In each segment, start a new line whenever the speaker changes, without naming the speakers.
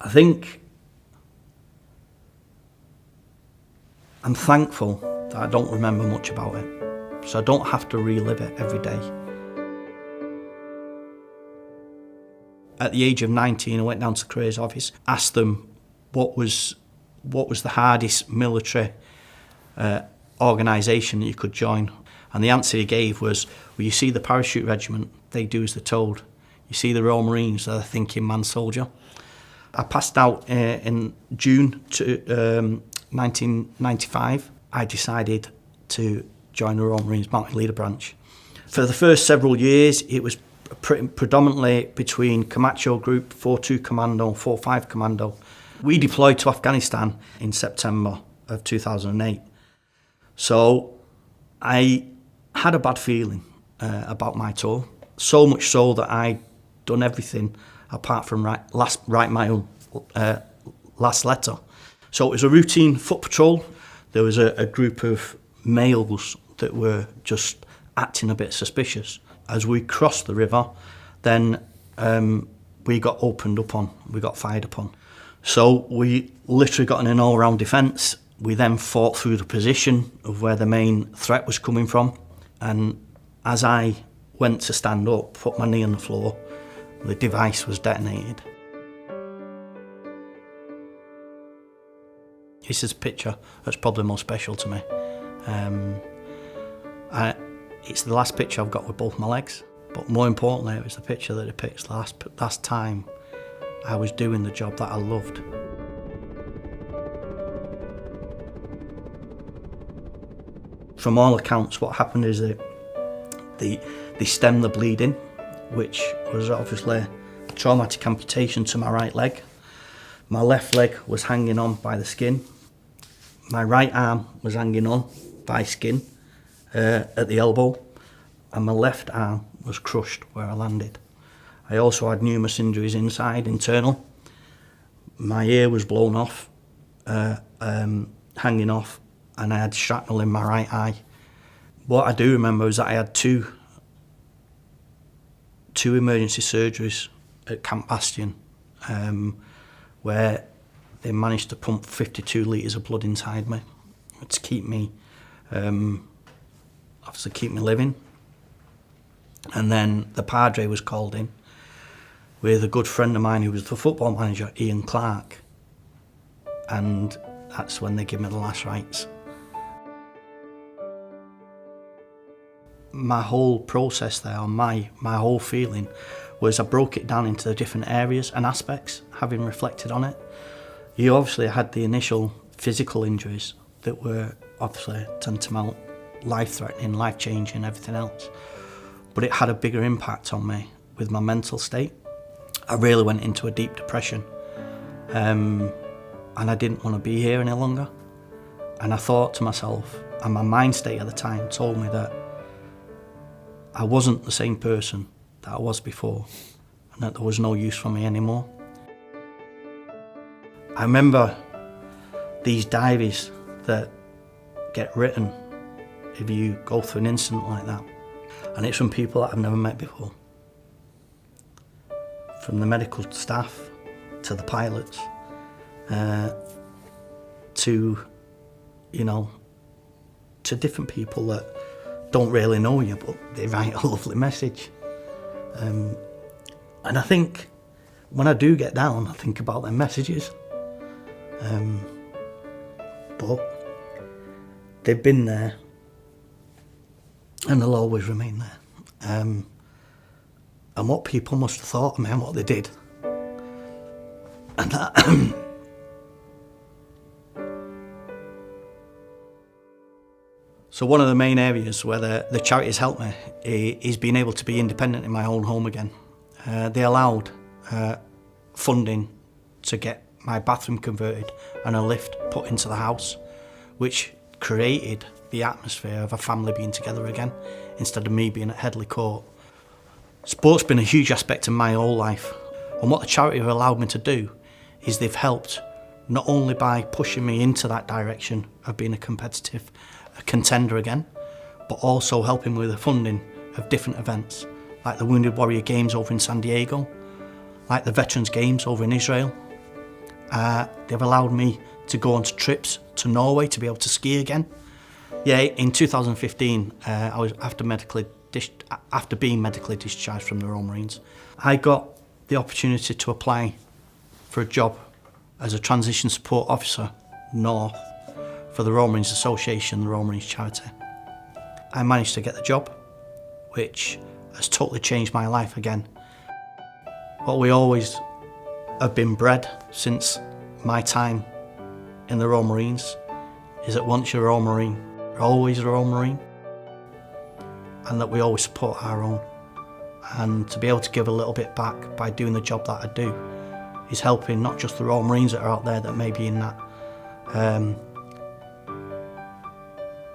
I think I'm thankful that I don't remember much about it, so I don't have to relive it every day. At the age of 19, I went down to the careers office, asked them what was the hardest military organisation that you could join. And the answer he gave was, well, you see the parachute regiment, they do as they're told. You see the Royal Marines, they're the thinking man soldier. I passed out in June 1995. I decided to join the Royal Marines Mountain Leader Branch. For the first several years, it was predominantly between Commando Group, 4-2 Commando, 4-5 Commando. We deployed to Afghanistan in September of 2008. So I had a bad feeling about my tour, so much so that I'd done everything apart from write my own last letter. So it was a routine foot patrol. There was a group of males that were just acting a bit suspicious. As we crossed the river, then we got opened up on, we got fired upon. So we literally got in an all-round defence. We then fought through the position of where the main threat was coming from. And as I went to stand up, put my knee on the floor, the device was detonated. This is a picture that's probably most special to me. It's the last picture I've got with both my legs, but more importantly, it was the picture that depicts the last time I was doing the job that I loved. From all accounts, what happened is that they stemmed the bleeding, which was obviously a traumatic amputation to my right leg. My left leg was hanging on by the skin. My right arm was hanging on by skin at the elbow, and my left arm was crushed where I landed. I also had numerous injuries inside, internal. My ear was blown off, hanging off, and I had shrapnel in my right eye. What I do remember is that I had two emergency surgeries at Camp Bastion, where they managed to pump 52 litres of blood inside me to keep me, obviously keep me living. And then the Padre was called in with a good friend of mine who was the football manager, Ian Clark, and that's when they gave me the last rites. My whole process there, or my whole feeling, was I broke it down into the different areas and aspects, having reflected on it. You obviously had the initial physical injuries that were obviously tantamount, life-threatening, life-changing, everything else. But it had a bigger impact on me with my mental state. I really went into a deep depression, and I didn't want to be here any longer. And I thought to myself, and my mind state at the time told me that I wasn't the same person that I was before, and that there was no use for me anymore. I remember these diaries that get written if you go through an incident like that, and it's from people that I've never met before. From the medical staff to the pilots, to different people that don't really know you, but they write a lovely message. And I think when I do get down, I think about their messages. But they've been there, and they'll always remain there. And what people must have thought of me and what they did. And that So one of the main areas where the charities helped me is being able to be independent in my own home again. They allowed funding to get my bathroom converted and a lift put into the house, which created the atmosphere of a family being together again, instead of me being at Headley Court. Sport's been a huge aspect of my whole life, and what the charity have allowed me to do is they've helped not only by pushing me into that direction of being a contender again, but also helping with the funding of different events, like the Wounded Warrior Games over in San Diego, like the Veterans Games over in Israel, They've allowed me to go on trips to Norway to be able to ski again. Yeah, in 2015, I was after being medically discharged from the Royal Marines, I got the opportunity to apply for a job as a transition support officer north for the Royal Marines Association, the Royal Marines charity. I managed to get the job, which has totally changed my life again. What we always have been bred since my time in the Royal Marines is that once you're a Royal Marine, you're always a Royal Marine, and that we always support our own. And to be able to give a little bit back by doing the job that I do is helping not just the Royal Marines that are out there that may be in that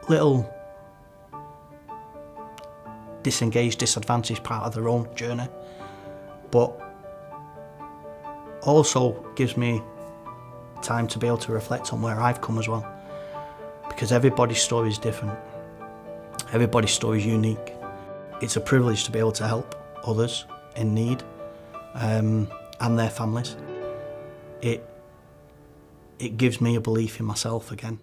little disengaged, disadvantaged part of their own journey, but also gives me time to be able to reflect on where I've come as well, because everybody's story is different, everybody's story is unique. It's a privilege to be able to help others in need and their families. It gives me a belief in myself again.